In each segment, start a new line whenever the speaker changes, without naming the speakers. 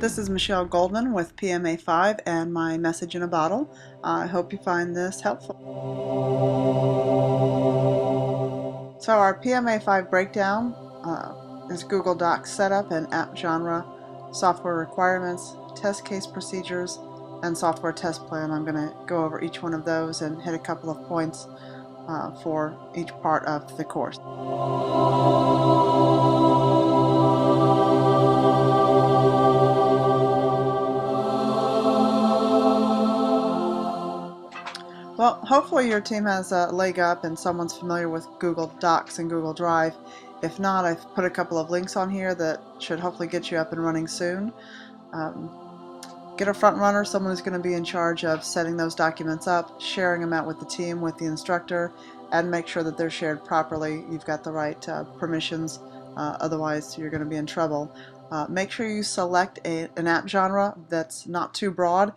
This is Michelle Goldman with PMA5 and my message in a bottle. I hope you find this helpful. So our PMA5 breakdown is Google Docs setup and app genre, software requirements, test case procedures, and software test plan. I'm going to go over each one of those and hit a couple of points for each part of the course. Well, hopefully your team has a leg up and someone's familiar with Google Docs and Google Drive. If not, I've put a couple of links on here that should hopefully get you up and running soon. Get a front runner, someone who's going to be in charge of setting those documents up, sharing them out with the team, with the instructor, and make sure that they're shared properly. You've got the right permissions, otherwise you're going to be in trouble. Make sure you select an app genre that's not too broad.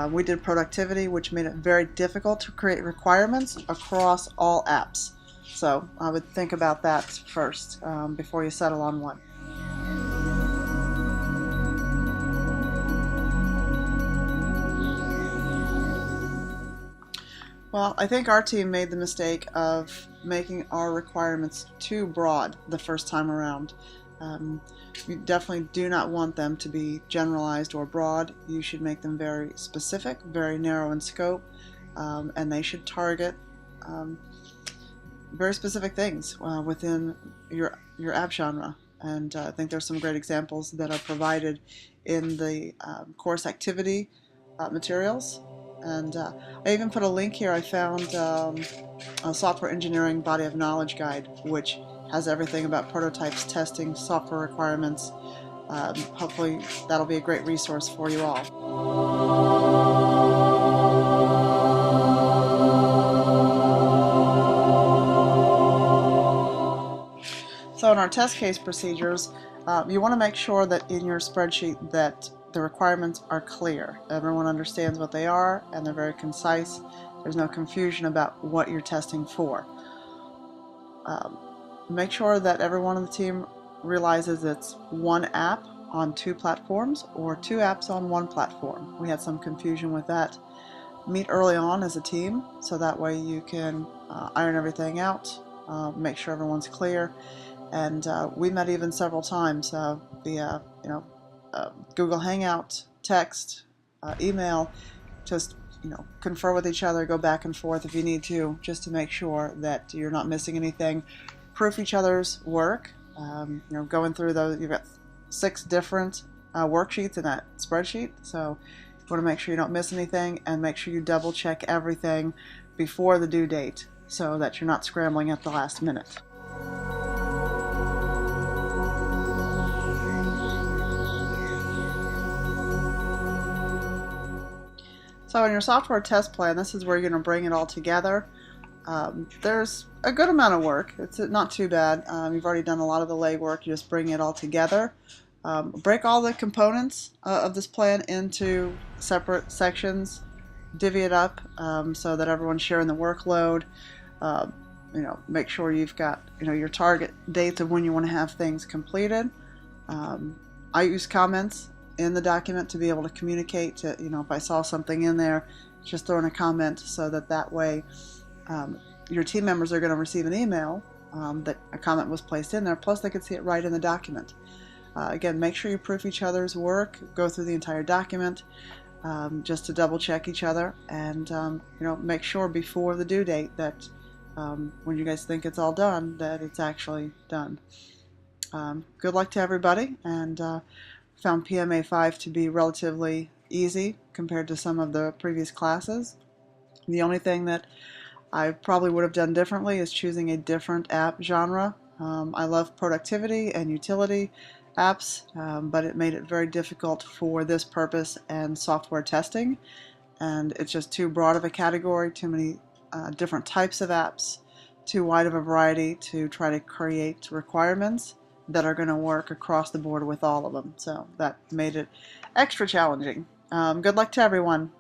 We did productivity, which made it very difficult to create requirements across all apps. So I would think about that first before you settle on one. Well, I think our team made the mistake of making our requirements too broad the first time around. You definitely do not want them to be generalized or broad. You should make them very specific, very narrow in scope, and they should target very specific things within your app genre. And I think there's some great examples that are provided in the course activity materials. And I even put a link here. I found a software engineering body of knowledge guide, which has everything about prototypes, testing, software requirements. Hopefully that'll be a great resource for you all. So in our test case procedures, you want to make sure that in your spreadsheet that the requirements are clear. Everyone understands what they are and they're very concise. There's no confusion about what you're testing for. Make sure that everyone on the team realizes it's one app on two platforms or two apps on one platform. We had some confusion with that. Meet early on as a team so that way you can iron everything out, make sure everyone's clear. And we met even several times via Google Hangout, text, email, just confer with each other, go back and forth if you need to, just to make sure that you're not missing anything. Proof each other's work. Going through those, you've got 6 different worksheets in that spreadsheet, so you want to make sure you don't miss anything and make sure you double check everything before the due date so that you're not scrambling at the last minute. So in your software test plan, this is where you're going to bring it all together. There's a good amount of work. It's not too bad. You've already done a lot of the legwork. You just bring it all together. Break all the components of this plan into separate sections. Divvy it up so that everyone's sharing the workload. Make sure you've got your target dates of when you want to have things completed. I use comments in the document to be able to communicate to, if I saw something in there, just throw in a comment so that way your team members are going to receive an email that a comment was placed in there, plus they could see it right in the document. Again, make sure you proof each other's work, go through the entire document just to double check each other, and make sure before the due date that when you guys think it's all done, that it's actually done. Good luck to everybody, and found PMA5 to be relatively easy compared to some of the previous classes. The only thing that I probably would have done differently is choosing a different app genre. I love productivity and utility apps, but it made it very difficult for this purpose and software testing, and it's just too broad of a category, too many different types of apps, too wide of a variety to try to create requirements that are going to work across the board with all of them. So that made it extra challenging. Good luck to everyone.